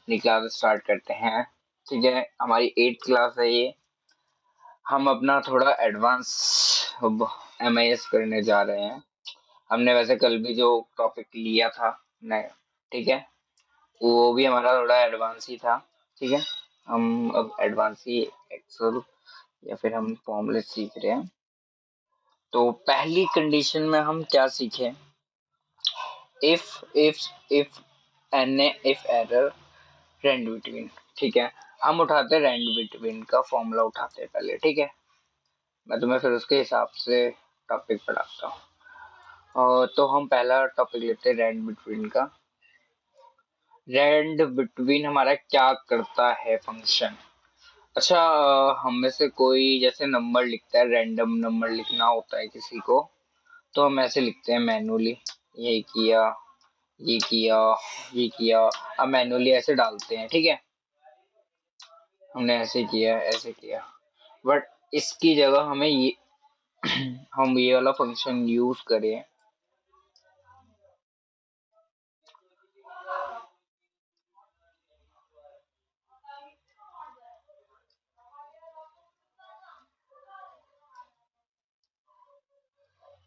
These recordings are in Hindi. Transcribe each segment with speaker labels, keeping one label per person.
Speaker 1: निकाल स्टार्ट करते हैं। ठीक है, हमारी 8th क्लास है ये। हम अपना थोड़ा एडवांस MIS करने जा रहे हैं। हमने वैसे कल भी जो टॉपिक लिया था नया, ठीक है, वो भी हमारा थोड़ा एडवांस ही था। ठीक है, हम अब एडवांस ही एक्सेल या फिर हम फॉर्मूले सीख रहे हैं। तो पहली कंडीशन में हम क्या सीखे, if if error range between. ठीक है, हम उठाते हैं रेंज बिटवीन का फॉर्मूला उठाते हैं पहले। ठीक है, मैं तुम्हें फिर उसके हिसाब से टॉपिक पढ़ाता हूँ। और तो हम पहला टॉपिक लेते हैं रेंज बिटवीन का। रेंज बिटवीन हमारा क्या करता है फंक्शन। अच्छा, हम में से कोई जैसे नंबर लिखता है, रैंडम नंबर लिखना होता है किसी को, तो हम ऐसे लिखते हैं मैनुअली, ये किया, ये किया, ये किया। अब मैनुअली ऐसे डालते हैं। ठीक है, हमने ऐसे किया, ऐसे किया। बट इसकी जगह हमें ये हम ये वाला फंक्शन यूज करें।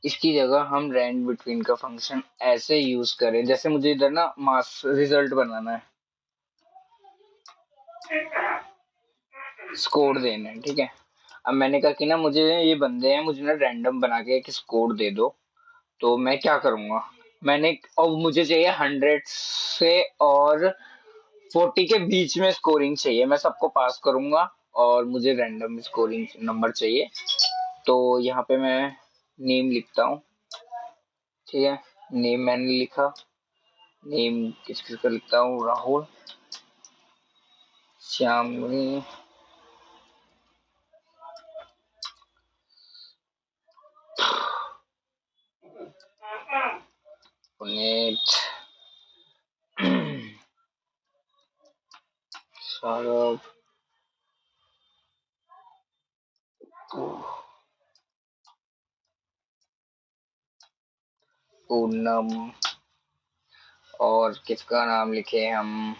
Speaker 1: इसकी जगह हम रेंज बिटवीन का फंक्शन ऐसे यूज करें, जैसे मुझे इधर ना मास रिजल्ट बनाना है, स्कोर देना है। ठीक है, अब मैंने कहा कि ना मुझे ये बंदे हैं, मुझे ना रैंडम बना के एक स्कोर दे दो। तो मैं क्या करूंगा, मैंने और मुझे चाहिए 100 से और 40 के बीच में स्कोरिंग चाहिए। मैं सबको पास करूंगा और मुझे रैंडम स्कोरिंग नंबर चाहिए। तो यहाँ पे मैं नेम लिखता हूँ। ठीक है, नेम मैंने लिखा। नेम किस किस का लिखता हूँ, राहुल, श्यामनी, पुनीत, सौरभ, पूनम, और किसका नाम लिखे हम,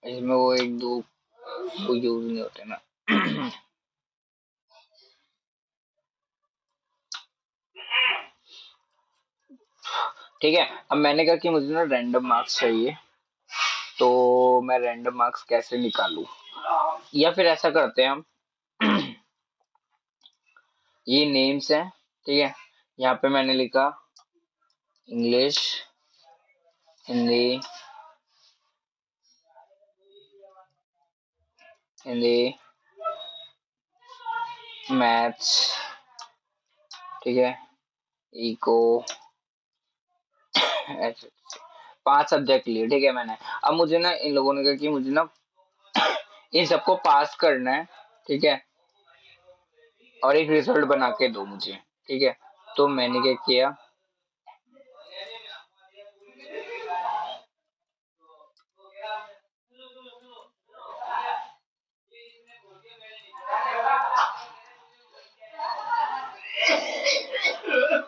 Speaker 1: इसमें वो एक दो को यूज नहीं होते ना। ठीक है, अब मैंने कहा कि मुझे ना रैंडम मार्क्स चाहिए, तो मैं रैंडम मार्क्स कैसे निकालूं, या फिर ऐसा करते हैं हम, ये नेम्स हैं। ठीक है, यहाँ पे मैंने लिखा इंग्लिश, हिंदी, हिंदी, मैथ्स, ठीक है, इको, ऐसे 5 सब्जेक्ट लिए। ठीक है, मैंने, अब मुझे ना इन लोगों ने कहा कि मुझे ना इन सबको पास करना है। ठीक है, और एक रिजल्ट बना के दो मुझे। ठीक है, तो मैंने क्या किया,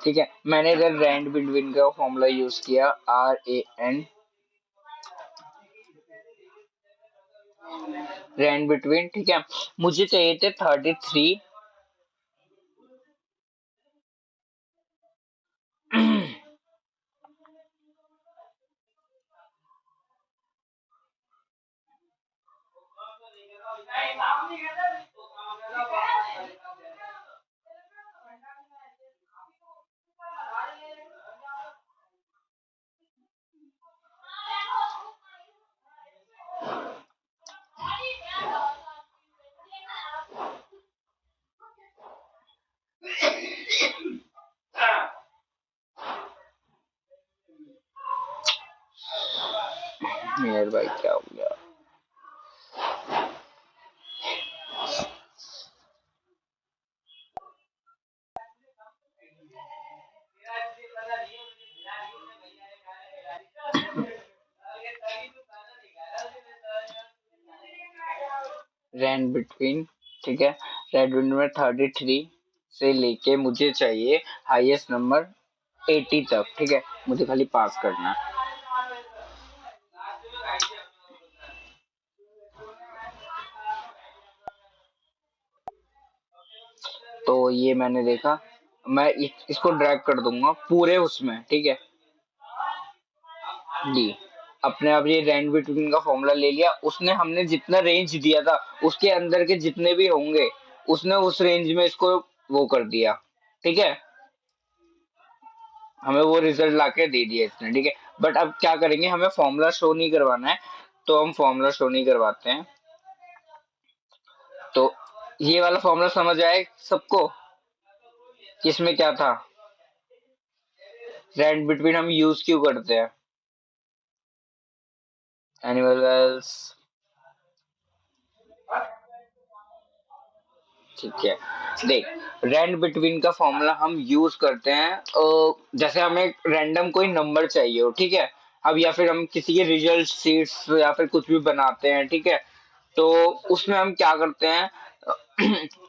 Speaker 1: ठीक है, मैंने इधर रैंड बिटवीन का फॉर्मूला यूज किया, RAN, रैंड बिटवीन। ठीक है, मुझे चाहिए थे 33। मेरे भाई क्या हो गया, रैंड बिटवीन, ठीक है, रैंड बिटवीन में 33 से लेके मुझे चाहिए हाईएस्ट नंबर 80 तक, ठीक है, मुझे खाली पास करना है। तो ये मैंने देखा, मैं इसको ड्रैग कर दूंगा पूरे उसमें, ठीक है जी। अपने आप ये रैंड बिटवीन का फॉर्मूला ले लिया उसने, हमने जितना रेंज दिया था उसके अंदर के जितने भी होंगे उसने उस रेंज में इसको वो कर दिया, ठीक है, हमें वो रिजल्ट लाके दे दिया इसने, ठीक है। बट अब क्या करेंगे, हमें फॉर्मूला शो नहीं करवाना है, तो हम फॉर्मूला शो नहीं करवाते हैं। तो ये वाला फॉर्मूला समझ आए सबको, किसमें क्या था, रैंड बिटवीन हम यूज क्यों करते हैं, एनिमल्स, ठीक है। देख, रैंड बिटवीन का फॉर्मूला हम यूज करते हैं जैसे हमें रैंडम कोई नंबर चाहिए हो, ठीक है, अब या फिर हम किसी के रिजल्ट शीट्स या फिर कुछ भी बनाते हैं, ठीक है, तो उसमें हम क्या करते हैं,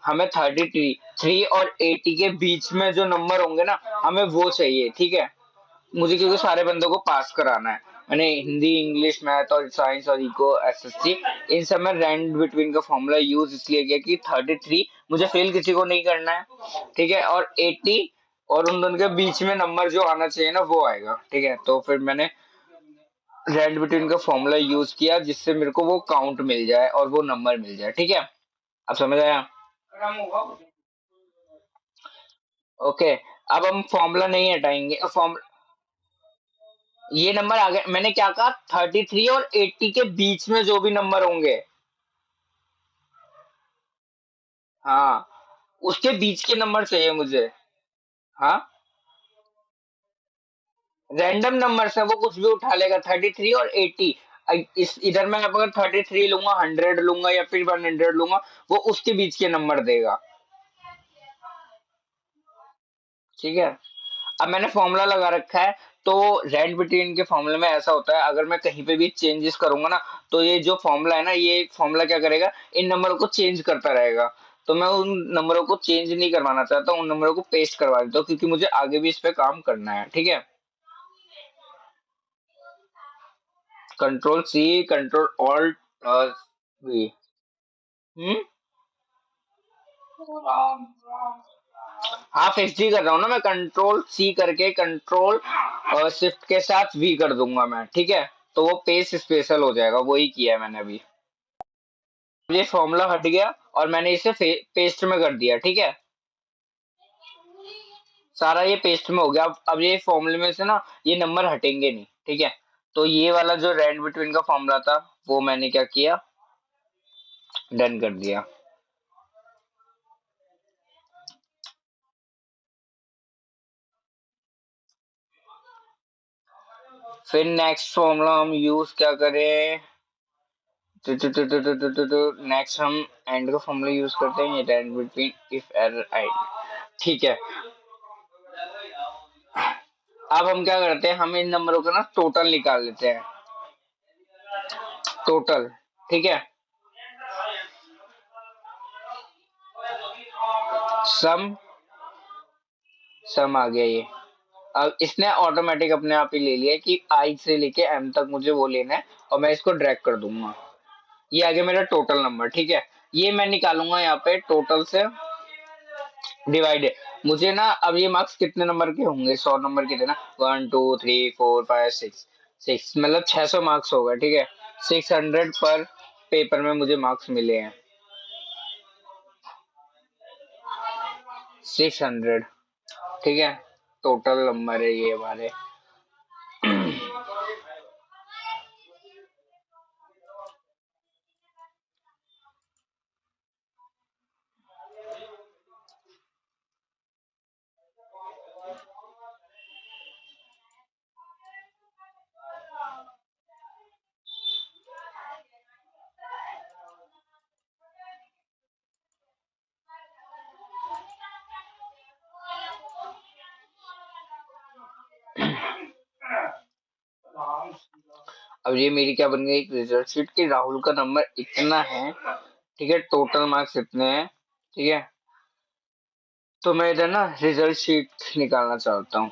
Speaker 1: हमें 33 और 80 के बीच में जो नंबर होंगे ना हमें वो चाहिए, ठीक है, मुझे क्योंकि सारे बंदों को पास कराना है। मैंने हिंदी, इंग्लिश, मैथ और साइंस और इको, एसएससी, इन सब में रैंड बिटवीन का फॉर्मूला यूज इसलिए किया कि 33 मुझे फेल किसी को नहीं करना है, ठीक है, और 80 और उन दोनों के बीच में नंबर जो आना चाहिए ना वो आएगा, ठीक है। तो फिर मैंने रैंड बिटवीन का फॉर्मूला यूज किया जिससे मेरे को वो काउंट मिल जाए और वो नंबर मिल जाए, ठीक है, अब समझ आया। ओके, अब हम फॉर्मूला नहीं हटाएंगे, ये नंबर आ गए, मैंने क्या कहा, 33 और 80 के बीच में जो भी नंबर होंगे, हाँ, उसके बीच के नंबर चाहिए मुझे। हाँ, रैंडम नंबर से वो कुछ भी उठा लेगा, 33 और 80, इस इधर मैं अगर 33 लूंगा, 100 लूंगा या फिर 100 लूंगा, वो उसके बीच के नंबर देगा, ठीक है। अब मैंने फॉर्मूला लगा रखा है, तो रैंड बिटवीन के फॉर्मूले में ऐसा होता है, अगर मैं कहीं पे भी चेंजेस करूंगा ना, तो ये जो फॉर्मूला है ना, ये फॉर्मूला क्या करेगा, इन नंबरों को चेंज करता रहेगा। तो मैं उन नंबरों को चेंज नहीं करवाना चाहता, उन नंबरों को पेस्ट करवा देता हूँ क्योंकि मुझे आगे भी इस पे काम करना है, ठीक है। Control C, control alt plus V. Hmm, हाँ, फिक्स जी कर रहा हूँ ना मैं, कंट्रोल सी करके कंट्रोल और शिफ्ट के साथ वी कर दूंगा मैं, ठीक है, तो वो पेज स्पेशल हो जाएगा, वही किया है मैंने अभी। ये फॉर्मूला हट गया और मैंने इसे पेस्ट में कर दिया, ठीक है, सारा ये पेस्ट में हो गया। अब ये फॉर्मूले में से ना ये नंबर हटेंगे नहीं, ठीक है। तो ये वाला जो रैंड बिटवीन का फॉर्मूला था वो मैंने क्या किया, डन कर दिया। फिर नेक्स्ट फॉर्मूला हम यूज क्या करें, नेक्स्ट हम एंड का फॉर्मूला यूज करते हैं, ये रैंड बिटवीन इफ एरर आई, ठीक है। अब हम क्या करते हैं, हम इन नंबरों का ना टोटल निकाल लेते हैं, टोटल, ठीक है, सम, सम आ गया ये। अब इसने ऑटोमेटिक अपने आप ही ले लिया कि आई से लेके एम तक मुझे वो लेना है और मैं इसको ड्रैग कर दूंगा, ये आ गया मेरा टोटल नंबर, ठीक है। ये मैं निकालूंगा यहाँ पे टोटल से डिवाइडेड, मुझे ना अब ये मार्क्स कितने नंबर के होंगे, 100 नंबर के थे ना, 1 2 3 4 5 6, 6 मतलब 600 मार्क्स होगा, ठीक है, 600 पर पेपर में मुझे मार्क्स मिले हैं, 600, ठीक है, टोटल नंबर है ये हमारे। अब ये मेरी क्या बन गई, एक रिजल्ट शीट कि राहुल का नंबर इतना है, ठीक है, टोटल मार्क्स इतने हैं। ठीक है, तो मैं इधर ना रिजल्ट शीट निकालना चाहता हूँ।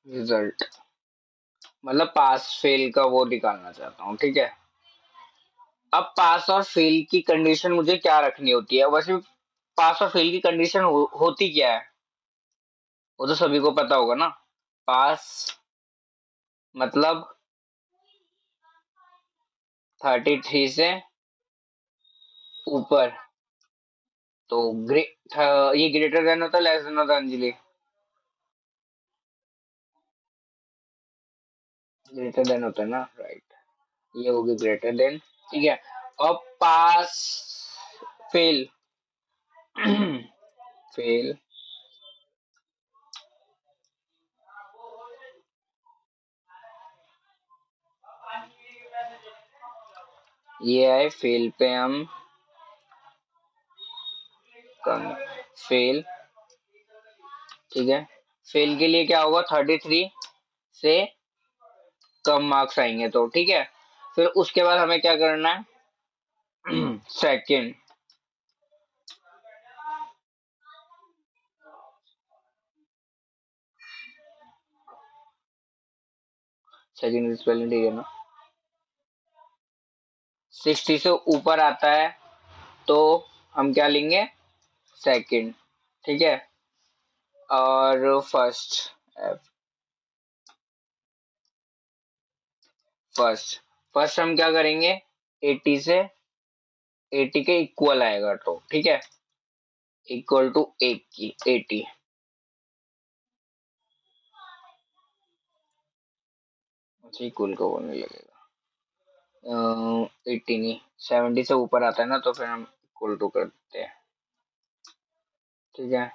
Speaker 1: रिजल्ट मतलब पास फेल का वो निकालना चाहता हूँ। ठीक है, अब पास और फेल की कंडीशन मुझे क्या रखनी होती है वैसे? पास और फेल की कंडीशन होती क्या है, वो तो सभी को पता होगा ना। पास मतलब 33 से ऊपर। तो ये ग्रेटर देन होता है लेस देन होता है अंजलि? ग्रेटर देन होता है ना, राइट। ये होगी ग्रेटर देन। ठीक है, अब पास फेल फेल, ये है फेल पे हम फेल। ठीक है, फेल के लिए क्या होगा, 33 से कम मार्क्स आएंगे तो। ठीक है, फिर उसके बाद हमें क्या करना है? सेकंड। सेकंड स्पेलिंग ठीक है ना? 60 से ऊपर आता है तो हम क्या लेंगे? सेकंड। ठीक है, और फर्स्ट। फर्स्ट फर्स्ट हम क्या करेंगे? 80 से 80 के इक्वल आएगा तो। ठीक है, इक्वल टू 80। अच्छा, इक्वल का वो नहीं लगेगा। 80 नहीं, 70 से ऊपर आता है ना तो फिर हम इक्वल टू करते हैं। ठीक है,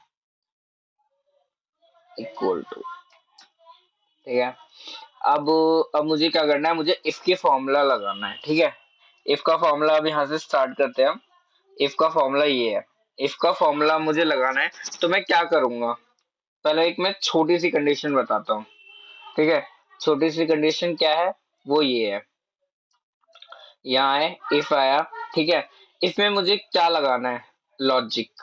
Speaker 1: इक्वल टू। ठीक है, अब मुझे क्या करना है? मुझे इफ के फॉर्मूला लगाना है। ठीक है, इफ का फॉर्मूला अब यहाँ से स्टार्ट करते हैं हम। इफ का फॉर्मूला ये है। इफ का फॉर्मूला मुझे लगाना है तो मैं क्या करूंगा? पहले एक मैं छोटी सी कंडीशन बताता हूँ। ठीक है, छोटी सी कंडीशन क्या है? वो ये है, यहाँ है इफ आया। ठीक है, इफ में मुझे क्या लगाना है? लॉजिक।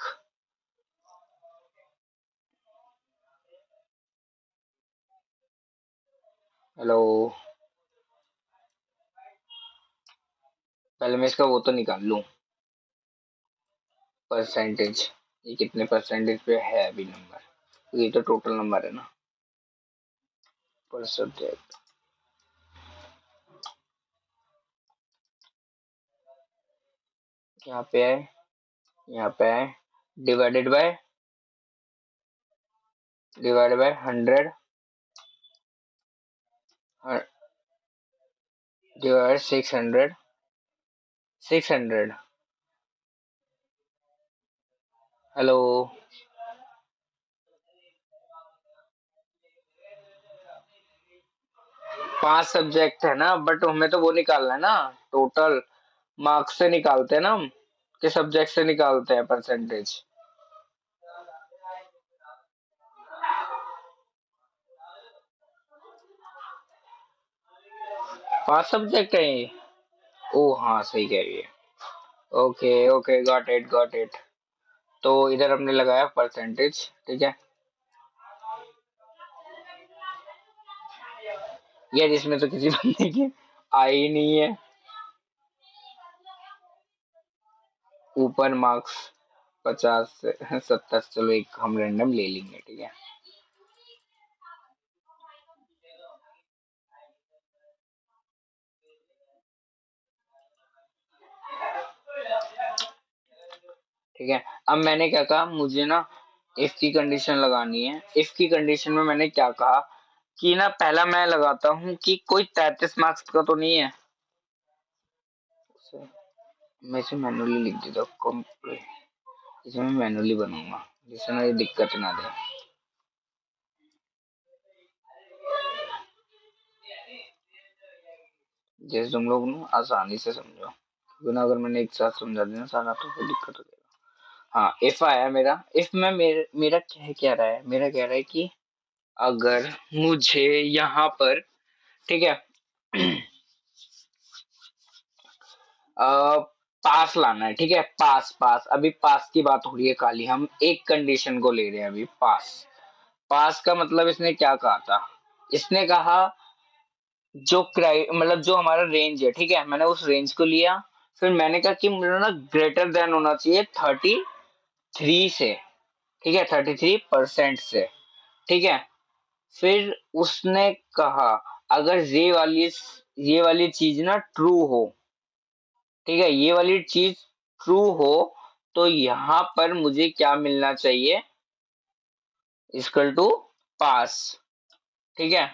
Speaker 1: हेलो, पहले मैं इसका वो तो निकाल लूं, परसेंटेज। ये कितने परसेंटेज पे है अभी नंबर? ये तो टोटल नंबर है ना, पर सब्जेक्ट। यहाँ पे है, यहाँ पे है, divided by 100, divide 600। 600। Hello, 5 subject है ना, बट हमें तो वो निकालना है ना, टोटल मार्क्स से निकालते हैं ना हम, कि सब्जेक्ट से निकालते हैं परसेंटेज? 5 सब्जेक्ट है ये। ओ हाँ, सही कह रही है। Okay okay, got it got it. तो इधर हमने लगाया परसेंटेज। ठीक है, यार इसमें तो किसी बंदे की आई ही नहीं है ऊपर मार्क्स। 50 से 70, चलो एक हम रैंडम ले लेंगे। ठीक है, ठीक है। अब मैंने क्या कहा, मुझे ना इफ की कंडीशन लगानी है। इफ की कंडीशन में मैंने क्या कहा कि ना, पहला मैं लगाता हूँ कि कोई 33 मार्क्स का तो नहीं है। मैं इसे मैनुअली लिख देता हूँ, इसे मैं मैनुअली बनाऊंगा जिससे ना ये दिक्कत ना दे। जैसे तुम लोग ना आसानी से समझो, क्योंकि ना अगर मैंने एक साथ समझा दिया सारा तो फिर दिक्कत हो जाएगा। हाँ, इफ आया मेरा। इफ में मेरा क्या रहा है? मेरा कह रहा है कि अगर मुझे यहाँ पर, ठीक है, पास लाना है, ठीक है, पास पास, अभी पास की बात हो रही है खाली, हम एक कंडीशन को ले रहे हैं अभी, पास। पास का मतलब इसने क्या कहा था, इसने कहा जो मतलब जो हमारा रेंज है, ठीक है, मैंने उस रेंज को लिया, फिर मैंने कहा कि मुझे ना ग्रेटर देन होना चाहिए 33 से, ठीक है, 33% से, ठीक है। फिर उसने कहा अगर ये वाली चीज ना ट्रू हो, ठीक है, ये वाली चीज ट्रू हो, तो यहाँ पर मुझे क्या मिलना चाहिए, इक्वल टू पास, ठीक है,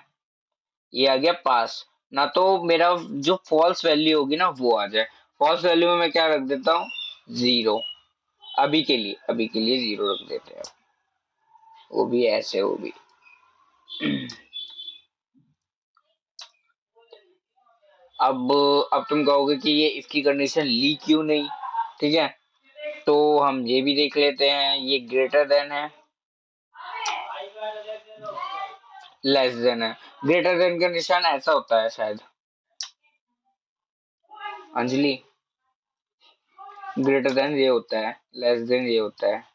Speaker 1: ये आ गया पास। ना तो मेरा जो फॉल्स वैल्यू होगी ना वो आ जाए, फॉल्स वैल्यू में मैं क्या रख देता हूँ, जीरो, अभी के लिए जीरो रख देते हैं, वो भी ऐसे, वो भी अब अब तुम कहोगे कि ये इसकी कंडीशन ली क्यों नहीं, ठीक है, तो हम ये भी देख लेते हैं, ये ग्रेटर देन है, लेस देन है। ग्रेटर देन का निशान ऐसा होता है शायद, अंजलि, ग्रेटर देन ये होता है, लेस देन ये होता है।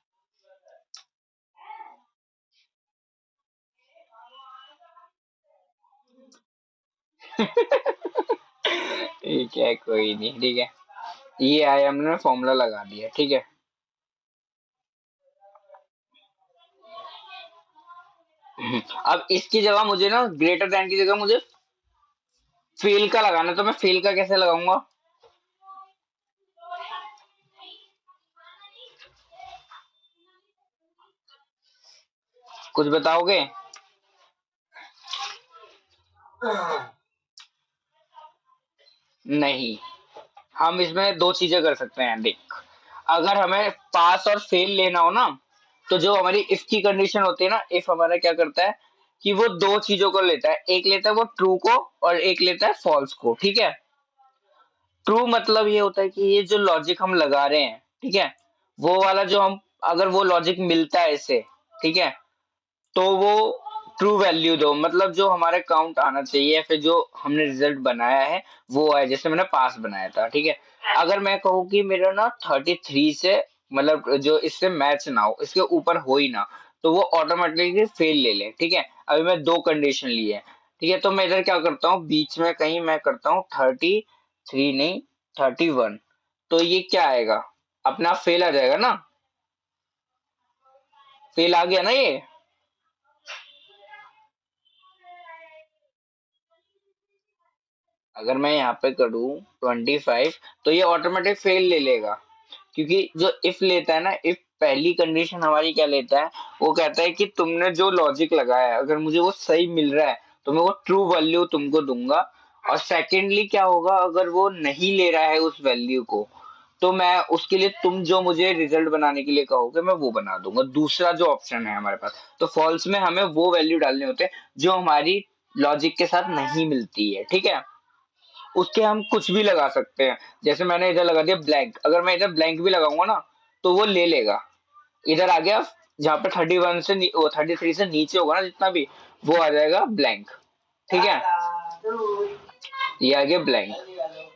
Speaker 1: ठीक है, कोई नहीं, ठीक है, ये आया, हमने फॉर्मूला लगा दिया, ठीक है। अब इसकी जगह मुझे ना, ग्रेटर देन की जगह मुझे फेल का लगाना, तो मैं फेल का कैसे लगाऊंगा, कुछ बताओगे? नहीं, हम इसमें दो चीजें कर सकते हैं, देख, अगर हमें पास और फेल लेना हो ना, तो जो हमारी इफ की कंडीशन होती है ना, इफ हमारा क्या करता है कि वो दो चीजों को लेता है, एक लेता है वो ट्रू को और एक लेता है फॉल्स को, ठीक है। ट्रू मतलब ये होता है कि ये जो लॉजिक हम लगा रहे हैं, ठीक है, वो वाला जो हम, अगर वो लॉजिक मिलता है इसे, ठीक है, तो वो ट्रू वैल्यू दो, मतलब जो हमारे काउंट आना चाहिए, या फिर जो हमने रिजल्ट बनाया है वो है, जैसे मैंने पास बनाया था, ठीक है। अगर मैं कहूँ कि मेरा ना 33 से, मतलब जो इससे मैच ना हो, इसके ऊपर हो ही ना, तो वो ऑटोमेटिकली फेल ले ले, ठीक है। अभी मैं दो कंडीशन लिए है, ठीक है, तो मैं इधर क्या करता हूँ, बीच में कहीं मैं करता हूँ 33 नहीं, 31, तो ये क्या आएगा, अपना फेल आ जाएगा ना, फेल आ गया ना ये। अगर मैं यहाँ पे करूँ 25, तो ये ऑटोमेटिक फेल ले लेगा, क्योंकि जो इफ लेता है ना, इफ पहली कंडीशन हमारी क्या लेता है, वो कहता है कि तुमने जो लॉजिक लगाया है अगर मुझे वो सही मिल रहा है, तो मैं वो ट्रू वैल्यू तुमको दूंगा। और सेकेंडली क्या होगा, अगर वो नहीं ले रहा है उस वैल्यू को, तो मैं उसके लिए तुम जो मुझे रिजल्ट बनाने के लिए कहोगे मैं वो बना दूंगा, दूसरा जो ऑप्शन है हमारे पास। तो फॉल्स में हमें वो वैल्यू डालने होते हैं जो हमारी लॉजिक के साथ नहीं मिलती है, ठीक है। उसके हम कुछ भी लगा सकते हैं, जैसे मैंने इधर लगा दिया ब्लैंक, अगर मैं इधर ब्लैंक भी लगाऊंगा ना, तो वो ले लेगा, इधर आ गया, जहाँ पे 31 से वो 33 से नीचे होगा ना जितना भी, वो आ जाएगा ब्लैंक, ठीक है, ये आ गया ब्लैंक।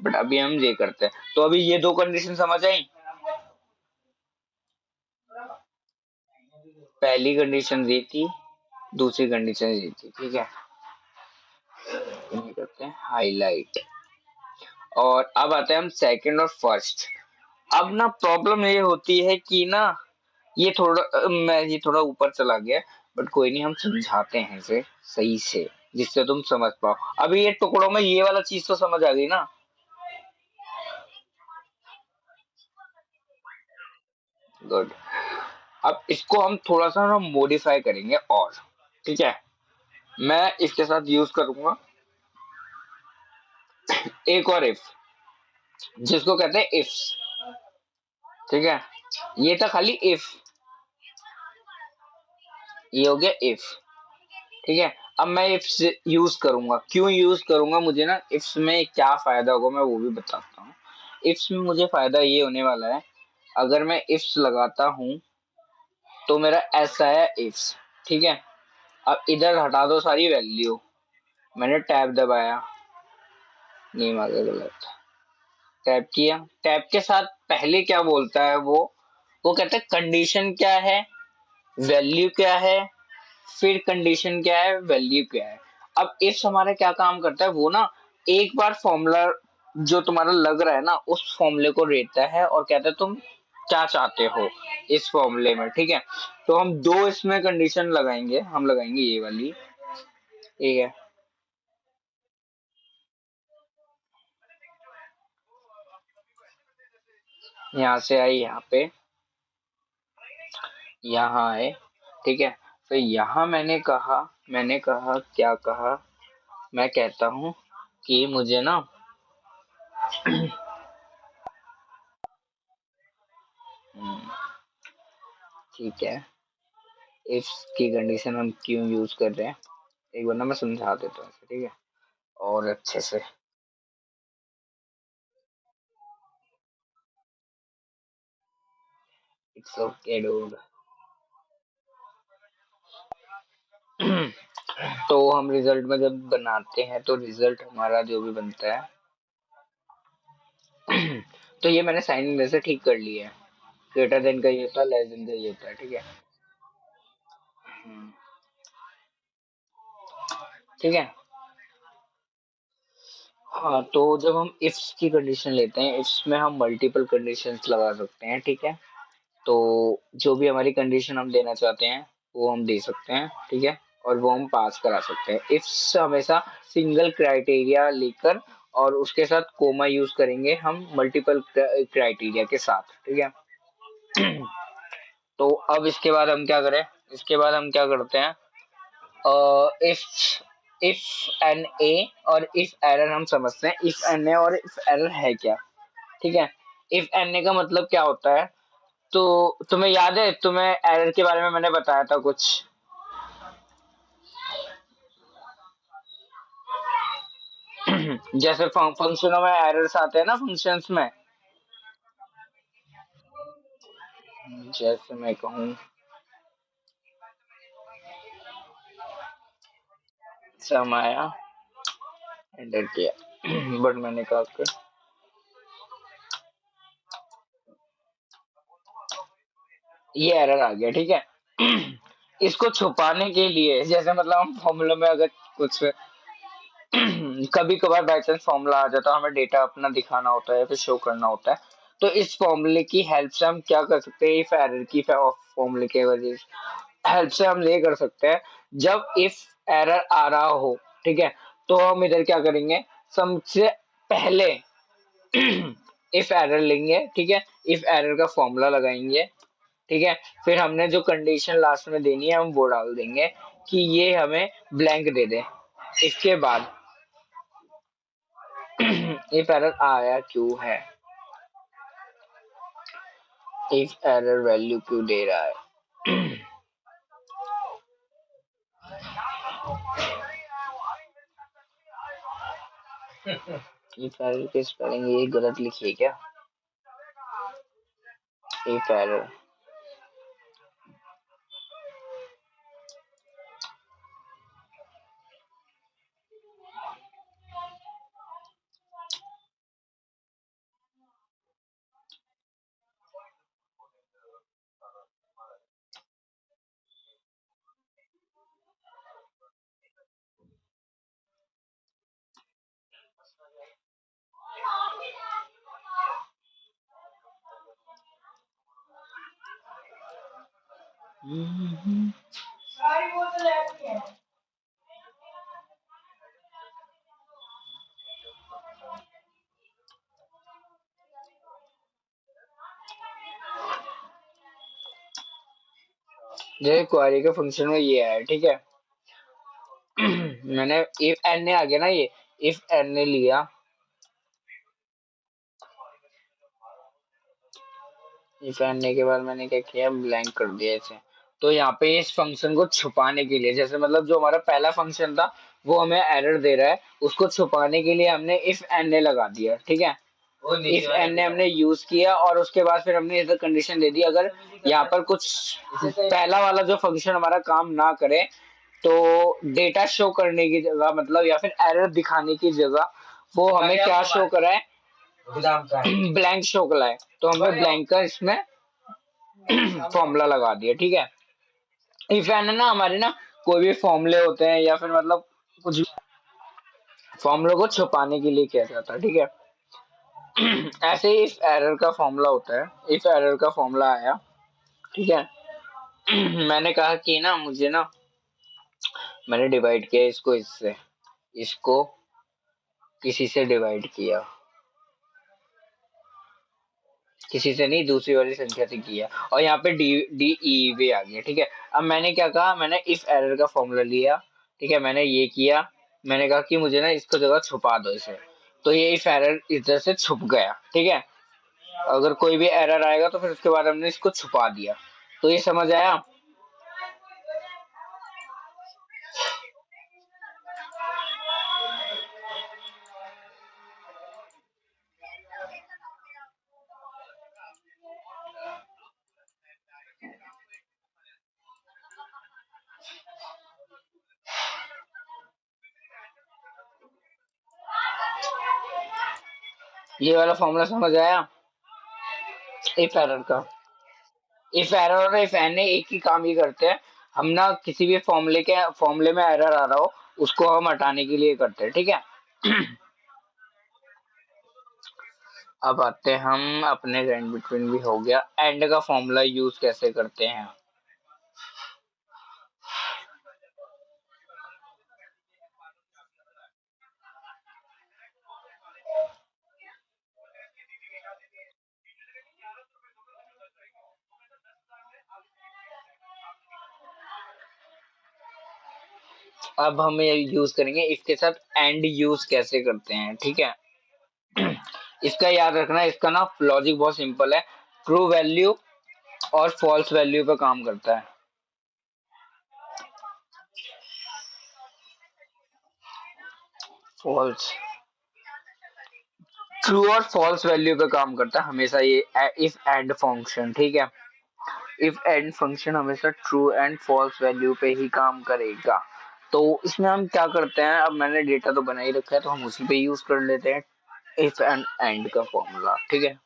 Speaker 1: बट अभी हम ये करते हैं, तो अभी ये दो कंडीशन समझ आई, पहली कंडीशन ये थी, दूसरी कंडीशन ये थी, ठीक है। ये करते हैं हाईलाइट, और अब आते हैं हम सेकंड और फर्स्ट। अब ना प्रॉब्लम ये होती है कि ना, ये थोड़ा मैं ये थोड़ा ऊपर चला गया, बट कोई नहीं, हम समझाते हैं इसे सही से, जिससे तुम समझ पाओ। अभी ये टुकड़ों में ये वाला चीज तो समझ आ गई ना, गुड। अब इसको हम थोड़ा सा ना मॉडिफाई करेंगे, और ठीक है, मैं इसके साथ यूज करूंगा एक और इफ, जिसको कहते हैं इफ्स, ठीक है। ये था खाली इफ, ये हो गया इफ, ठीक है। अब मैं इफ्स यूज करूंगा, क्यों यूज करूंगा, मुझे ना इफ्स में क्या फायदा होगा मैं वो भी बताता हूँ। इफ्स में मुझे फायदा ये होने वाला है, अगर मैं इफ्स लगाता हूँ तो मेरा ऐसा है इफ्स, ठीक है। अब इधर हटा दो सारी वैल्यू, मैंने टैब दबाया, नेम आ गया गलत, टैप किया, टैप के साथ पहले क्या बोलता है वो कहता है कंडीशन क्या है, वैल्यू क्या है, फिर कंडीशन क्या है, वैल्यू क्या है। अब इफ हमारा क्या काम करता है, वो ना एक बार फॉर्मूला जो तुम्हारा लग रहा है ना उस फॉर्मूले को रेटता है और कहता है तुम क्या चाहते हो इस फॉर्मूले में, ठीक है। तो हम दो इसमें कंडीशन लगाएंगे, हम लगाएंगे ये वाली, ठीक है। यहाँ से आई यहाँ पे, यहाँ आए, ठीक है। तो यहाँ मैंने कहा क्या कहा, मैं कहता हूँ कि मुझे ना ठीक है, इफ की कंडीशन हम क्यों यूज कर रहे हैं एक बार ना मैं समझा देता हूँ, ठीक है, और अच्छे से। It's okay dude. तो हम रिजल्ट में जब बनाते हैं तो रिजल्ट हमारा जो भी बनता है तो ये मैंने साइन वैसे ठीक कर लिया है, ग्रेटर देन का ये होता है, लेस देन का ये होता है, ठीक है। हम्म, ठीक है। हाँ, तो जब हम इफ्स की कंडीशन लेते हैं, इफ्स में हम मल्टीपल कंडीशंस लगा सकते हैं, ठीक है। तो जो भी हमारी कंडीशन हम देना चाहते हैं वो हम दे सकते हैं, ठीक है, और वो हम पास करा सकते हैं। इफ्स हमेशा सिंगल क्राइटेरिया लेकर और उसके साथ कोमा यूज करेंगे हम मल्टीपल क्राइटेरिया के साथ, ठीक है। तो अब इसके बाद हम क्या करें, इसके बाद हम क्या करते हैं, इफ इफ एन ए और इफ एरर हम समझते हैं, इफ एन ए और इफ एरर है क्या, ठीक है। इफ एन ए का मतलब क्या होता है, तो तुम्हें याद है, तुम्हें एरर के बारे में मैंने बताया था कुछ, जैसे फंक्शनों में एरर्स आते हैं ना फंक्शंस में, जैसे मैं कहूँ समाया एंटर किया बट मैंने कहा कि ये एरर आ गया, ठीक है। इसको छुपाने के लिए, जैसे मतलब हम फॉर्मूला में अगर कुछ कभी कभार बाई चांस फॉर्मूला आ जाता है, हमें डेटा अपना दिखाना होता है फिर शो करना होता है, तो इस फॉर्मूले की हेल्प से हम क्या कर सकते हैं, इफ एरर की फॉर्मूले के वजह से हेल्प से हम ये कर सकते हैं, जब इफ एरर आ रहा हो, ठीक है, तो हम इधर क्या करेंगे, सबसे पहले इफ एरर लेंगे, ठीक है, इफ एरर का फॉर्मूला लगाएंगे, ठीक है, फिर हमने जो कंडीशन लास्ट में देनी है हम वो डाल देंगे कि ये हमें ब्लैंक दे दे। इसके बाद इफ एरर आया क्यों है, इफ एरर वैल्यू क्यों दे रहा है, इफ एरर की स्पेलिंग ये गलत लिखी है क्या, इफ एरर जैसे क्वेरी के फंक्शन में ये है, ठीक है। मैंने इफ एन ने आ गया ना, ये इफ एन ने लिया, इफ एन ने के बाद मैंने क्या किया, ब्लैंक कर दिया इसे। तो यहाँ पे इस फंक्शन को छुपाने के लिए, जैसे मतलब जो हमारा पहला फंक्शन था वो हमें एरर दे रहा है, उसको छुपाने के लिए हमने इफ एन ने लगा दिया, ठीक है। इफ एन ने हमने यूज किया और उसके बाद फिर हमने इधर कंडीशन दे दी, अगर यहाँ पर कुछ पहला वाला जो फंक्शन हमारा काम ना करे तो डेटा शो करने की जगह, मतलब या फिर एरर दिखाने की जगह वो हमें क्या शो कराए, ब्लैंक शोकला है, तो हमने ब्लैंक का इसमें फॉर्मूला लगा दिया। ठीक है, इफ एन है ना हमारे ना, कोई भी फॉर्मूले होते हैं या फिर मतलब कुछ फॉर्मूले को छुपाने के लिए किया जाता है। ठीक है, ऐसे ही इफ एरर का फॉर्मूला होता है। इफ एरर का फॉर्मूला आया, ठीक है, मैंने कहा कि ना मुझे ना, मैंने डिवाइड किया इसको इससे, इसको किसी से डिवाइड किया, किसी से नहीं, दूसरी वाली संख्या से किया, और यहाँ पे डी डी ई भी आ गया। ठीक है, अब मैंने क्या कहा, मैंने इफ एरर का फॉर्मूला लिया। ठीक है, मैंने ये किया, मैंने कहा कि मुझे ना इसको जगह छुपा दो इसे, तो ये इफ एरर इधर से छुप गया। ठीक है, अगर कोई भी एरर आएगा तो फिर उसके बाद हमने इसको छुपा दिया। तो ये समझ आया। ये वाला फॉर्मूला समझ आया इफ एरर का। इफ एरर और इफ एन एक ही काम ही करते हैं, हम ना किसी भी फॉर्मूले में एरर आ रहा हो उसको हम हटाने के लिए करते हैं। ठीक है, अब आते हैं हम अपने एंड बिटवीन भी हो गया, एंड का फॉर्मूला यूज कैसे करते हैं। अब हम ये यूज करेंगे इसके साथ एंड यूज कैसे करते हैं। ठीक है, इसका याद रखना, इसका ना लॉजिक बहुत सिंपल है, ट्रू वैल्यू और फॉल्स वैल्यू पे काम करता है। फॉल्स, ट्रू और फॉल्स वैल्यू पे काम करता है हमेशा ये इफ एंड फंक्शन। ठीक है, इफ एंड फंक्शन हमेशा ट्रू एंड फॉल्स वैल्यू पे ही काम करेगा। तो इसमें हम क्या करते हैं, अब मैंने डेटा तो बना ही रखा है तो हम उसी पे यूज कर लेते हैं इफ एंड एंड का फॉर्मूला। ठीक है,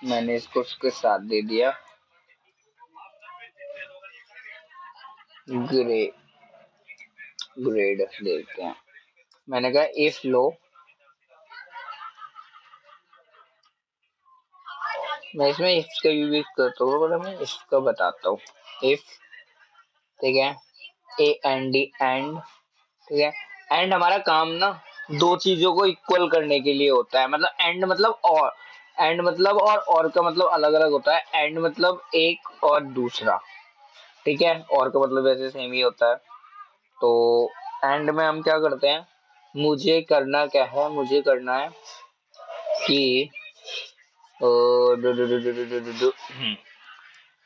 Speaker 1: मैंने इसको उसके साथ दे दिया ग्रे ग्रेड देते हैं। मैंने कहा इफ लो, मैं इसमें इफ का यूज करता हूँ, मतलब मैं इसका बताता हूँ इफ। ठीक है, ए एन डी एंड। ठीक है, एंड हमारा काम ना दो चीजों को इक्वल करने के लिए होता है, मतलब एंड मतलब और, एंड मतलब और का मतलब अलग अलग होता है, एंड मतलब एक और दूसरा। ठीक है, और का मतलब वैसे सेम ही होता है। तो एंड में हम क्या करते हैं, मुझे करना क्या है, मुझे करना है कि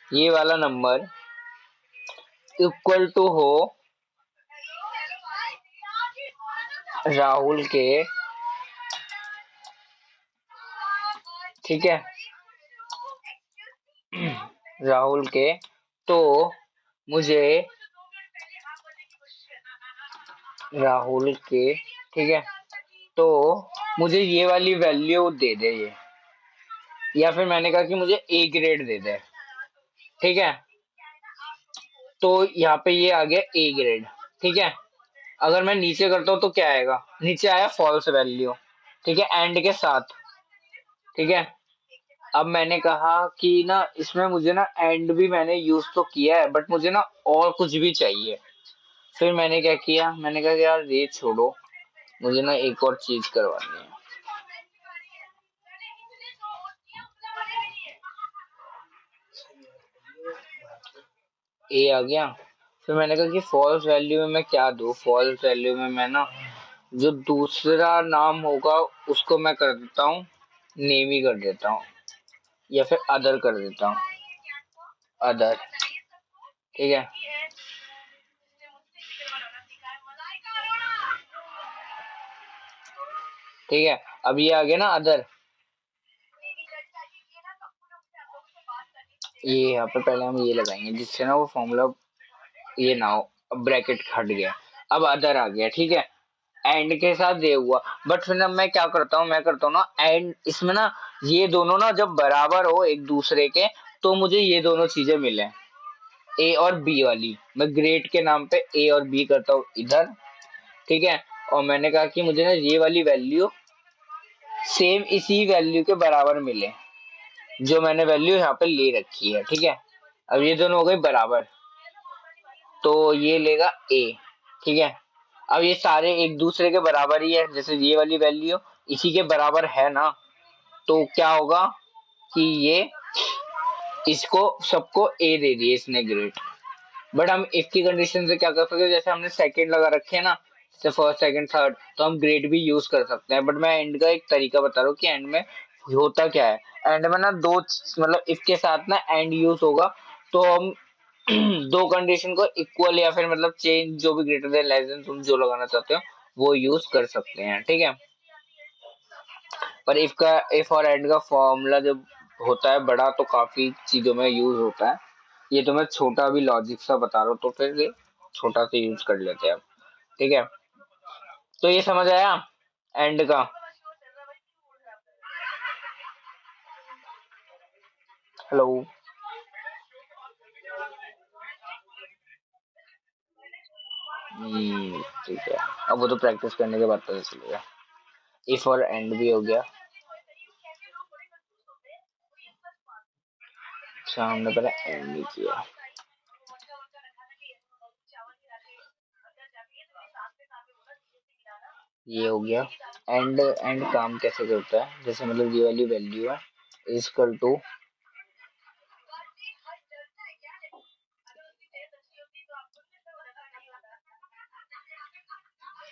Speaker 1: ये वाला नंबर इक्वल टू हो राहुल के। ठीक है, राहुल के, तो मुझे राहुल के, ठीक है, तो मुझे ये वाली वैल्यू दे दे ये, या फिर मैंने कहा कि मुझे ए ग्रेड दे दे। ठीक है, तो यहाँ पे ये आ गया ए ग्रेड। ठीक है, अगर मैं नीचे करता हूँ तो क्या आएगा, नीचे आया फॉल्स वैल्यू। ठीक है, एंड के साथ। ठीक है, अब मैंने कहा कि ना इसमें मुझे ना एंड भी मैंने यूज तो किया है बट मुझे ना और कुछ भी चाहिए। फिर मैंने क्या किया, मैंने कहा कि यार ये छोड़ो, मुझे ना एक और चीज करवानी है। ए आ गया, फिर मैंने कहा कि फॉल्स वैल्यू में मैं क्या दूं, फॉल्स वैल्यू में मैं ना जो दूसरा नाम होगा उसको मैं कर देता हूँ, नेम ही कर देता हूँ, या फिर अदर कर देता हूँ, अदर। ठीक है, ठीक है, अब ये आ गया ना अदर। ये यहाँ पे पहले हम ये लगाएंगे जिससे ना वो फॉर्मूला ये ना हो। अब ब्रैकेट हट गया, अब अदर आ गया, ठीक है। एंड के साथ ये हुआ, बट फिर ना मैं क्या करता हूँ, मैं करता हूँ ना एंड इसमें ना ये दोनों ना जब बराबर हो एक दूसरे के, तो मुझे ये दोनों चीजें मिले, ए और बी वाली। मैं ग्रेड के नाम पे ए और बी करता हूँ इधर, ठीक है। और मैंने कहा कि मुझे ना ये वाली वैल्यू सेम इसी वैल्यू के बराबर मिले जो मैंने वैल्यू यहाँ पे ले रखी है, ठीक है। अब ये दोनों हो गए बराबर, तो ये लेगा ए, ठीक है। अब ये सारे एक दूसरे के बराबर ही है, जैसे ये वाली वैल्यू इसी के बराबर है ना, तो क्या होगा कि ये इसको सबको ए दे दिए इसने ग्रेड। बट हम इफ की कंडीशन से क्या कर सकते हैं, जैसे हमने सेकंड लगा रखे हैं ना, जैसे फर्स्ट सेकंड थर्ड, तो हम ग्रेड भी यूज कर सकते हैं। बट मैं एंड का एक तरीका बता रहा हूँ कि एंड में होता क्या है। एंड में ना दो मतलब इफ के साथ ना एंड यूज होगा, तो हम दो कंडीशन को इक्वल या फिर मतलब चेंज जो भी ग्रेटर देन लेस देन तुम जो लगाना चाहते हो वो यूज कर सकते हैं, ठीक है। पर इफ और एंड का फॉर्मूला जब होता है बड़ा तो काफी चीजों में यूज होता है। ये तो मैं छोटा भी लॉजिक सा बता रहा हूँ, तो फिर ये छोटा सा यूज कर लेते हैं अब, ठीक है। तो ये समझ आया एंड का। हेलो। ठीक है। अब वो तो प्रैक्टिस करने के बाद पता चलेगा। इफ और एंड भी हो गया। अच्छा, हमने पहले एंड ही किया। ये हो गया। एंड एंड काम कैसे करता है, जैसे मतलब ये वाली वैल्यू है इजकल टू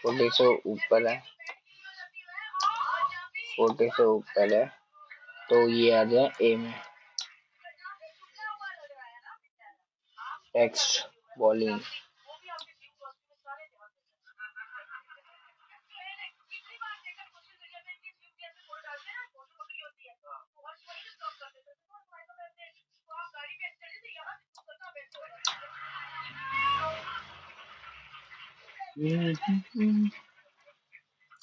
Speaker 1: 40 से ऊपर है, 40 से ऊपर है, तो ये आ जाए ए में टेक्स्ट वॉल्यूम।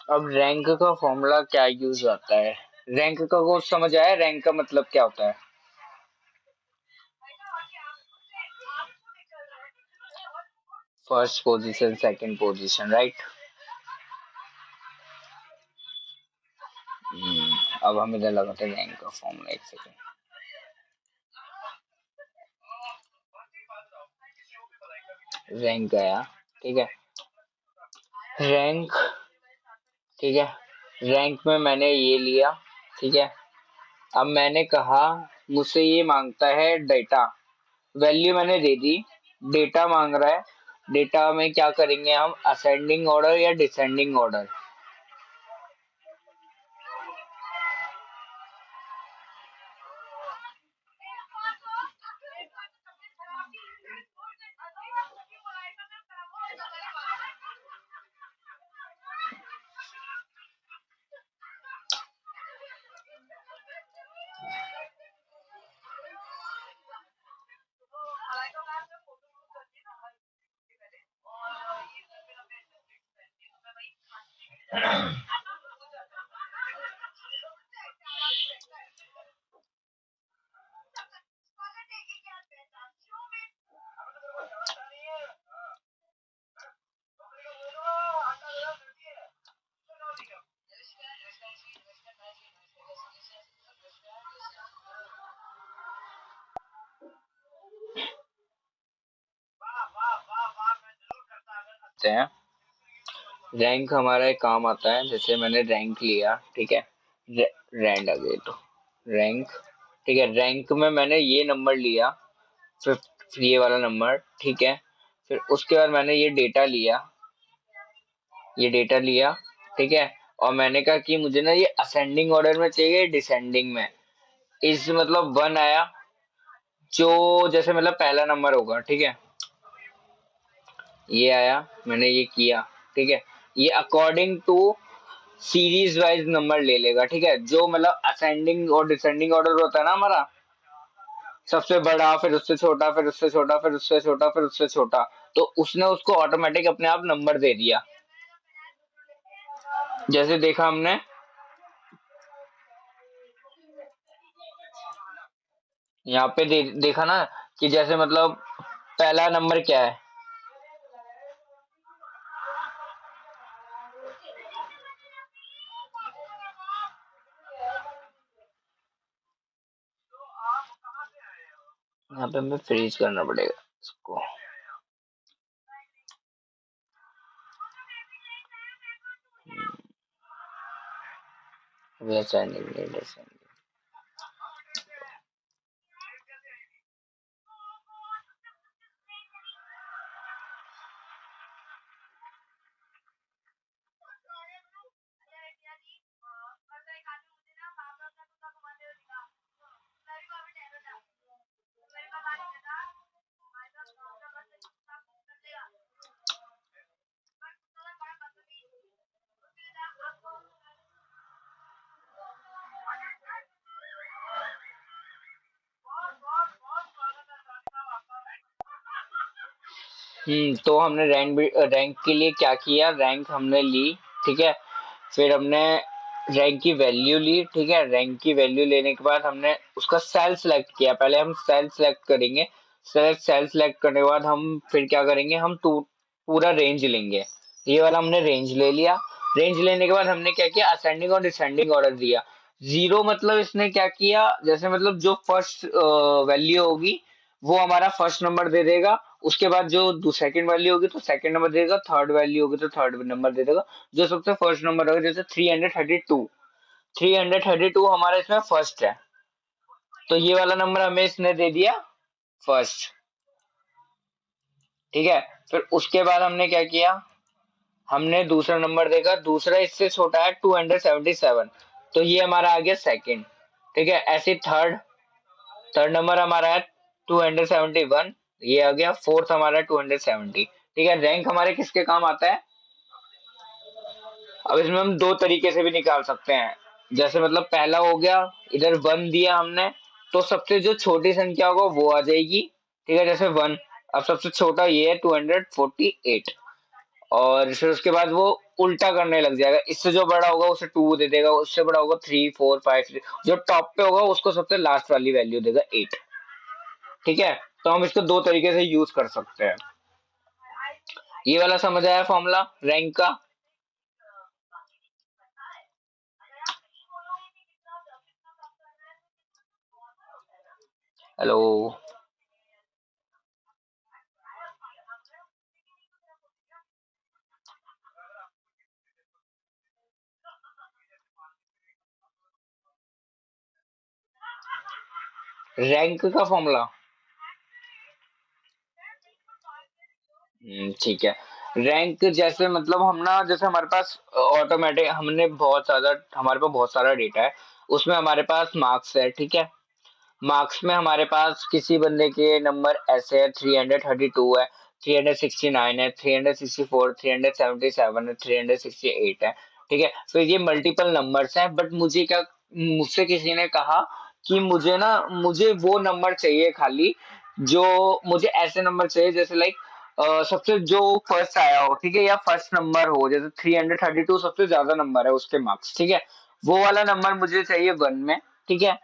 Speaker 1: अब रैंक का फॉर्मूला क्या यूज आता है, रैंक का कुछ समझ आया, रैंक का मतलब क्या होता है। First position, second position, right. अब हम इधर लगाते हैं रैंक का फॉर्मूला, एक सेकंड। रैंक आया, ठीक है। रैंक, ठीक है। रैंक में मैंने ये लिया, ठीक है। अब मैंने कहा मुझसे ये मांगता है डेटा, वैल्यू मैंने दे दी, डेटा मांग रहा है। डेटा में क्या करेंगे हम, असेंडिंग ऑर्डर या डिसेंडिंग ऑर्डर। हैं रैंक हमारा एक काम आता है, जैसे मैंने रैंक लिया, ठीक है। रैंड आ गई तो रैंक, ठीक है। रैंक में मैंने ये नंबर लिया, फिफ्थ ये वाला नंबर, ठीक है। फिर उसके बाद मैंने ये डेटा लिया, ये डेटा लिया, ठीक है। और मैंने कहा कि मुझे ना ये असेंडिंग ऑर्डर में चाहिए, डिसेंडिंग में। इस मतलब वन आया, जो जैसे मतलब पहला नंबर होगा, ठीक है। ये आया, मैंने ये किया, ठीक है। ये according to series wise number ले लेगा, ठीक है। जो मतलब असेंडिंग और डिसेंडिंग ऑर्डर होता है ना हमारा, सबसे बड़ा, फिर उससे छोटा, फिर उससे छोटा, फिर उससे छोटा, फिर उससे छोटा। तो उसने उसको ऑटोमेटिक अपने आप नंबर दे दिया। जैसे देखा हमने, यहाँ पे देखा ना कि जैसे मतलब पहला नंबर क्या है। यहाँ पे हमें फ्रीज करना पड़ेगा इसको। वैसा नहीं, वैसा नहीं। तो हमने रैंक के लिए क्या किया, रैंक हमने ली, ठीक है। फिर हमने रैंक की वैल्यू ली, ठीक है। रैंक की वैल्यू लेने के बाद हमने उसका सेल सेलेक्ट किया। पहले हम सेल सेलेक्ट करेंगे। सेल सेलेक्ट करने के बाद हम फिर क्या करेंगे, हम पूरा रेंज लेंगे। ये वाला हमने रेंज ले लिया। रेंज लेने के बाद हमने क्या किया, असेंडिंग और डिसेंडिंग ऑर्डर दिया। जीरो मतलब इसने क्या किया, जैसे मतलब जो फर्स्ट वैल्यू होगी वो हमारा फर्स्ट नंबर दे देगा। उसके बाद जो सेकंड वैल्यू होगी तो सेकंड नंबर देगा, थर्ड वैल्यू होगी तो थर्ड नंबर दे देगा। जो सबसे फर्स्ट नंबर होगा, जैसे 332, 332 हमारा इसमें फर्स्ट है, तो ये वाला नंबर हमें इसने दे दिया फर्स्ट, ठीक है। फिर उसके बाद हमने क्या किया, हमने दूसरा नंबर देखा, दूसरा इससे छोटा है 277, तो ये हमारा आ गया सेकंड, ठीक है। ऐसे थर्ड थर्ड नंबर हमारा है 271, ये आ गया। फोर्थ हमारा 270, ठीक है। रैंक हमारे किसके काम आता है, अब इसमें हम दो तरीके से भी निकाल सकते हैं। जैसे मतलब पहला हो गया, इधर वन दिया हमने, तो सबसे जो छोटी संख्या होगा वो आ जाएगी, ठीक है। जैसे वन, अब सबसे छोटा ये है 248, और फिर उसके बाद वो उल्टा करने लग जाएगा, इससे जो बड़ा होगा उसे टू दे देगा, उससे बड़ा होगा थ्री फोर फाइव, जो टॉप पे होगा उसको सबसे लास्ट वाली वैल्यू देगा एट, ठीक है। तो हम इसको दो तरीके से यूज कर सकते हैं। ये वाला समझ आया फॉर्मूला रैंक का। हेलो। रैंक का फॉर्मूला, ठीक है। रैंक जैसे मतलब हम ना, जैसे हमारे पास ऑटोमेटिक, हमारे पास बहुत सारा डेटा है, उसमें हमारे पास मार्क्स है, ठीक है। मार्क्स में हमारे पास किसी बंदे के नंबर ऐसे है, 332 है, 369 है, 364, 377 है, 368 है, ठीक है। फिर ये मल्टीपल नंबर्स हैं, बट मुझसे किसी ने कहा कि मुझे वो नंबर चाहिए खाली, जो मुझे ऐसे नंबर चाहिए जैसे लाइक सबसे जो फर्स्ट आया हो, ठीक है, या फर्स्ट नंबर हो, जैसे 332 सबसे ज्यादा नंबर है उसके मार्क्स, ठीक है। वो वाला नंबर मुझे चाहिए वन में, ठीक है।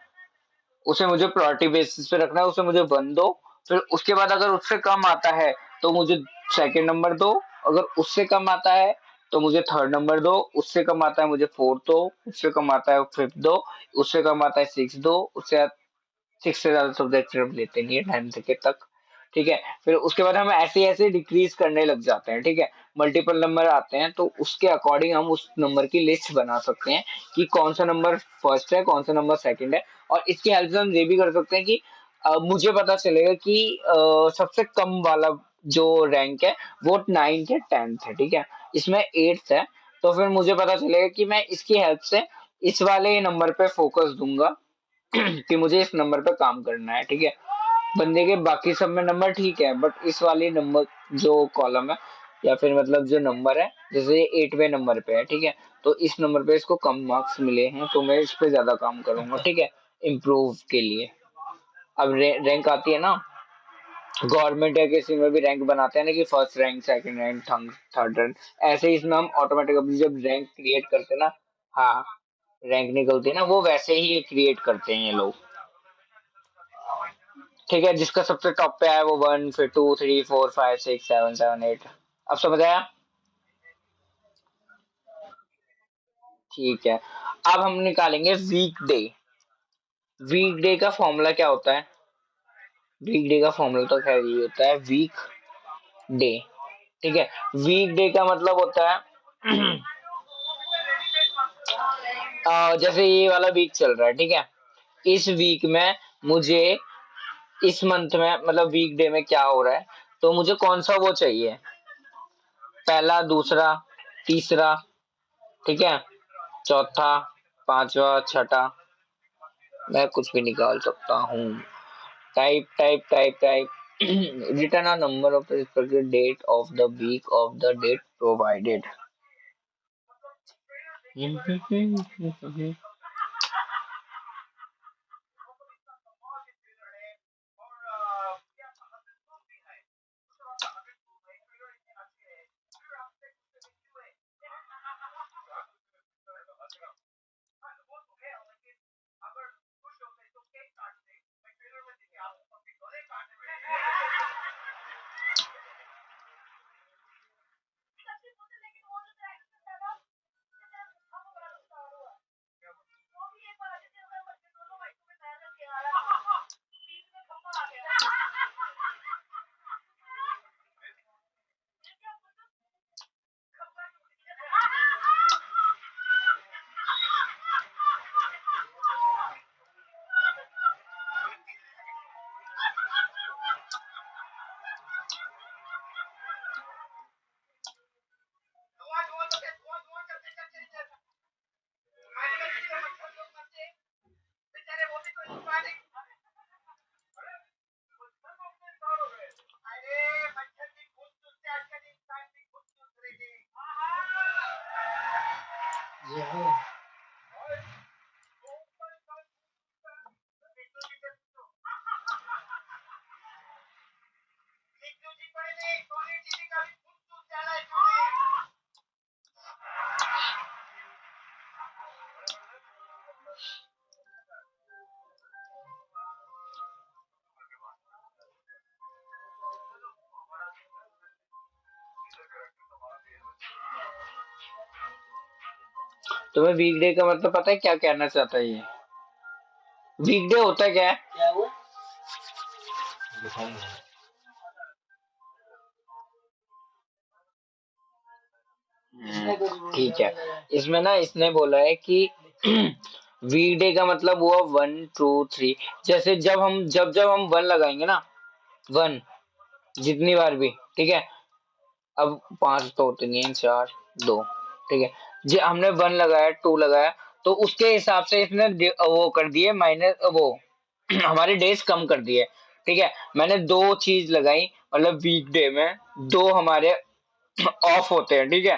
Speaker 1: उसे मुझे प्रायोरिटी बेसिस पे रखना है, उसे मुझे वन दो। फिर उसके बाद अगर उससे कम आता है तो मुझे सेकंड नंबर दो, अगर उससे कम आता है तो मुझे थर्ड नंबर दो, उससे कम आता है मुझे फोर्थ दो, उससे कम आता है फिफ्थ दो, उससे कम आता है सिक्स दो, उससे सिक्स से ज्यादा सब्जेक्ट हम लेते नहीं है टेंथ के तक, ठीक है। फिर उसके बाद हम ऐसे ऐसे डिक्रीज करने लग जाते हैं, ठीक है। मल्टीपल नंबर आते हैं तो उसके अकॉर्डिंग हम उस नंबर की लिस्ट बना सकते हैं कि कौन सा नंबर फर्स्ट है, कौन सा नंबर सेकंड है। और इसकी हेल्प से हम ये भी कर सकते हैं कि मुझे पता चलेगा कि सबसे कम वाला जो रैंक है वो नाइन्थ है, टेंथ है, ठीक है। इसमें एट्थ है, तो फिर मुझे पता चलेगा कि मैं इसकी हेल्प से इस वाले नंबर पे फोकस दूंगा कि मुझे इस नंबर पे काम करना है, ठीक है। बंदे के बाकी सब में नंबर ठीक है, बट इस वाले नंबर जो कॉलम है या फिर मतलब जो नंबर है, जैसे 8वें नंबर पे है, ठीक है। तो इस नंबर पे इसको कम मार्क्स मिले हैं, तो मैं इस पे ज्यादा काम करूंगा, ठीक है, इम्प्रूव के लिए। अब रैंक आती है ना, गवर्नमेंट या किसी में भी रैंक बनाते हैं ना कि first rank, second rank, third rank, ऐसे ही इसमें हम ऑटोमेटिकली जब रैंक क्रिएट करते हैं ना, हाँ रैंक निकलती है ना, वो वैसे ही क्रिएट करते हैं ये लोग। ठीक है, जिसका सबसे टॉप पे आया वो 1, फिर 2, 3, 4, 5, 6, 7, 7, 8। अब समझ आया? ठीक है, अब हम निकालेंगे वीक डे। वीक डे का फॉर्मूला क्या होता है? वीक डे का फॉर्मूला तो खैर ये होता है वीक डे। ठीक है, वीक डे का मतलब होता है जैसे ये वाला वीक चल रहा है, ठीक है, इस वीक में मुझे, इस मंथ में मतलब वीक डे में क्या हो रहा है, तो मुझे कौन सा वो चाहिए, पहला, दूसरा, तीसरा, ठीक है, चौथा, पांचवा, छठा, मैं कुछ भी निकाल सकता हूँ। Type type type type return a number of the date of the week of the date provided. तुम्हें वीकडे का मतलब पता है क्या कहना चाहता है ये? वीकडे होता है क्या है? ठीक है, इसमें ना इसने बोला है कि वीकडे का मतलब हुआ 1, 2, 3। जैसे जब जब हम 1 लगाएंगे ना, 1 जितनी बार भी, ठीक है, अब 5 तो होते नहीं है, 4, 2, ठीक है, जो हमने 1 लगाया, 2 लगाया, तो उसके हिसाब से इसने वो कर दिए माइनस वो हमारे डेज कम कर दिए। ठीक है, मैंने 2 चीज लगाई, मतलब वीकडे में 2 हमारे ऑफ होते हैं, ठीक है,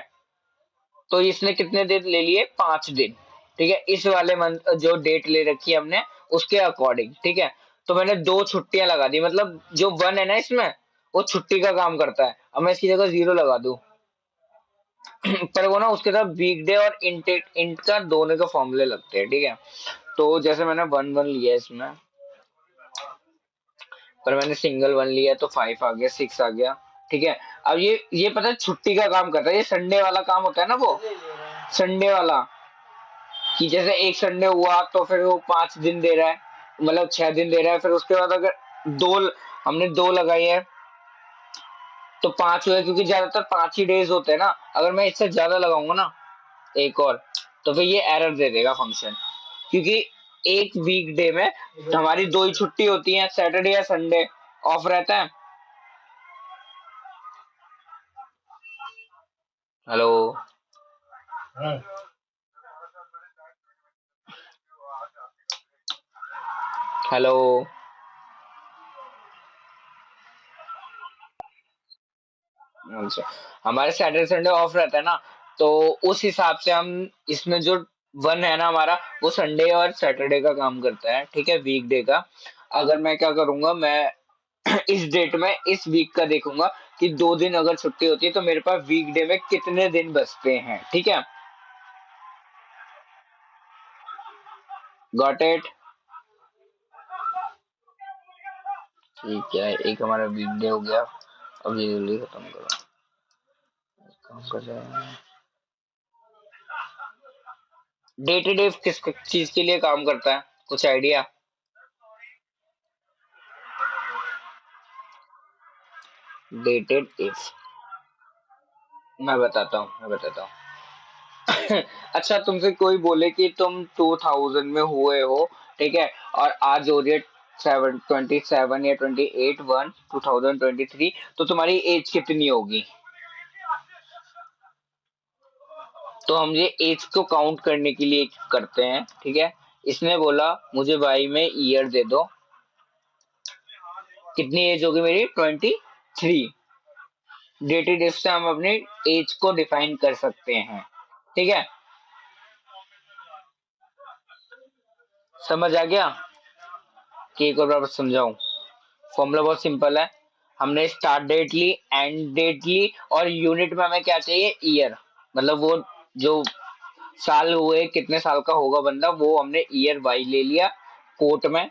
Speaker 1: तो इसने कितने दिन ले लिए, 5 दिन। ठीक है, इस वाले मंथ जो डेट ले रखी है हमने उसके अकॉर्डिंग, ठीक है, तो मैंने 2 छुट्टियां लगा दी, मतलब जो 1 है ना इसमें, वो छुट्टी का काम करता है। अब मैं इसकी जगह 0 लगा दूं पर वो ना उसके साथ वीकडे और इंट का दोनों के फॉर्मूले लगते हैं, ठीक है, तो जैसे मैंने 1, 1 लिया इसमें, पर मैंने सिंगल 1 लिया तो 5 आ गया, 6 आ गया। ठीक है, अब ये पता है छुट्टी का काम करता है, ये संडे वाला काम होता है ना, वो संडे वाला, कि जैसे एक संडे हुआ तो फिर वो 5 दिन दे रहा है, मतलब 6 दिन दे रहा है, फिर उसके बाद अगर दो हमने 2 लगाई है तो 5 हुए, क्योंकि ज्यादातर 5 ही डेज होते हैं ना, अगर मैं इससे ज्यादा लगाऊंगा ना एक और, तो फिर ये एरर दे देगा फंक्शन, क्योंकि एक वीक डे में हमारी 2 ही छुट्टी होती है, सैटरडे या संडे ऑफ रहता है। हेलो, हेलो, अच्छा, हमारे सैटरडे संडे ऑफ रहता है ना, तो उस हिसाब से हम इसमें जो 1 है ना हमारा, वो संडे और सैटरडे का काम करता है, ठीक है, वीकडे का। अगर मैं क्या करूंगा, मैं इस डेट में इस वीक का देखूंगा कि 2 दिन अगर छुट्टी होती है तो मेरे पास वीकडे में कितने दिन बचते हैं, ठीक है। Got it. ठीक है, एक हमारा वीकडे हो गया। अब ये जल्दी खत्म करो, काम कर रहे हैं। डेटेड इफ किस चीज के लिए काम करता है, कुछ आइडिया? डेटेड इफ, मैं बताता हूँ। अच्छा, तुमसे कोई बोले कि तुम 2000 में हुए हो, ठीक है, और आज हो रही है 27 या 28/1/2023, तो तुम्हारी एज कितनी होगी? तो हम ये एज को काउंट करने के लिए करते हैं, ठीक है। इसने बोला मुझे भाई में ईयर दे दो, कितनी एज होगी मेरी? 23। डेटेड इफ से हम अपनी एज को डिफाइन कर सकते हैं, ठीक है। समझ आ गया कि एक और बार समझाऊं? फॉर्मूला बहुत सिंपल है। हमने स्टार्ट डेट ली, एंड डेट ली, और यूनिट में हमें क्या चाहिए? ईयर। मतलब वो जो साल हुए, कितने साल का होगा बंदा, वो हमने ईयर वाई ले लिया कोट में,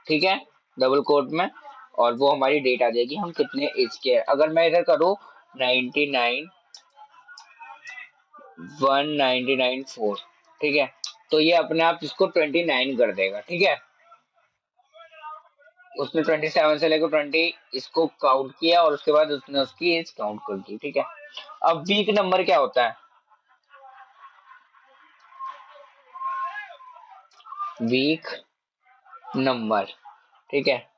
Speaker 1: ठीक है, डबल कोट में। और वो हमारी डेट आ जाएगी हम कितने एज के हैं। अगर मैं इधर करूँ 99 199 4, ठीक है, तो ये अपने आप इसको 29 कर देगा, ठीक है। उसने 27 से लेकर 20 इसको काउंट किया, और उसके बाद उसने उसकी एज काउंट कर दी, ठीक है। अब वीक नंबर क्या होता है? वीक नंबर, ठीक है।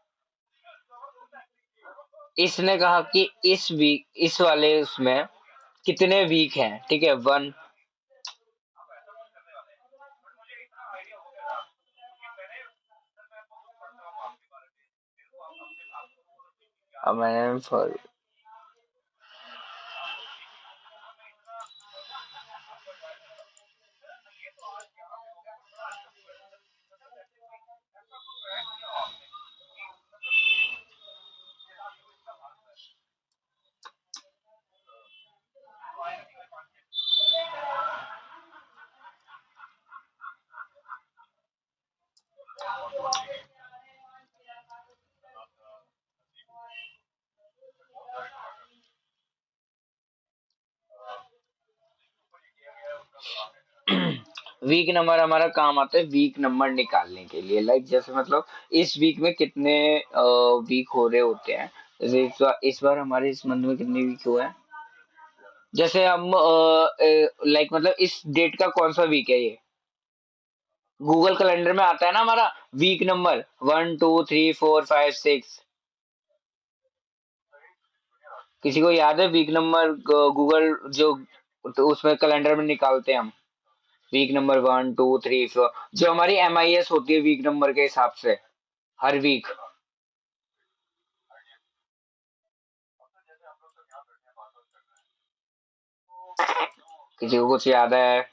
Speaker 1: इसने कहा कि इस वीक, इस वाले उसमें कितने वीक हैं, ठीक है, 1। अब मैंने वीक नंबर हमारा काम आता है वीक नंबर निकालने के लिए। लाइक जैसे मतलब इस वीक में कितने वीक हो रहे होते हैं। जैसे इस बार हमारे इस मंथ में कितने वीक हुए हैं। जैसे हम लाइक मतलब इस डेट का कौन सा वीक है ये, गूगल कैलेंडर में आता है ना हमारा वीक नंबर 1 2 3 4 5 6। किसी को याद है वीक नंबर? गूगल जो, तो उसमें कैलेंडर में निकालते हैं हम वीक नंबर 1 2 3 4, जो हमारी MIS होती है वीक नंबर के हिसाब से हर वीक। किसी को कुछ याद है?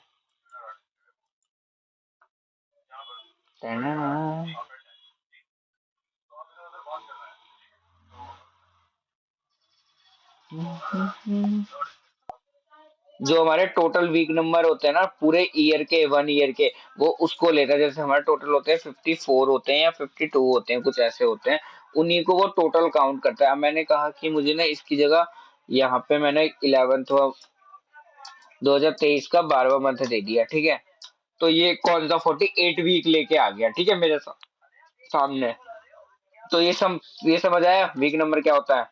Speaker 1: जो हमारे टोटल वीक नंबर होते हैं ना पूरे ईयर के, 1 ईयर के, वो उसको लेता है। जैसे हमारे टोटल होते हैं 54 होते हैं या 52 होते हैं, कुछ ऐसे होते हैं, उन्हीं को वो टोटल काउंट करता है। अब मैंने कहा कि मुझे ना इसकी जगह यहाँ पे मैंने 11वां 2023 का 12वां मंथ दे दिया, ठीक है। तो ये कौन सा 48 वीक लेके आ गया, ठीक है, मेरे सामने। तो ये समझ आया वीक नंबर क्या होता है?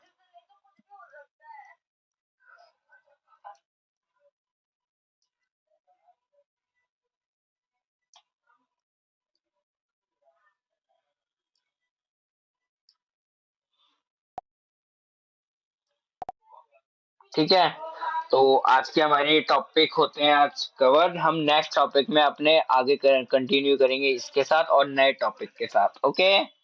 Speaker 1: ठीक है, तो आज के हमारे टॉपिक होते हैं आज कवर। हम नेक्स्ट टॉपिक में अपने आगे कंटिन्यू करेंगे इसके साथ और नए टॉपिक के साथ, ओके।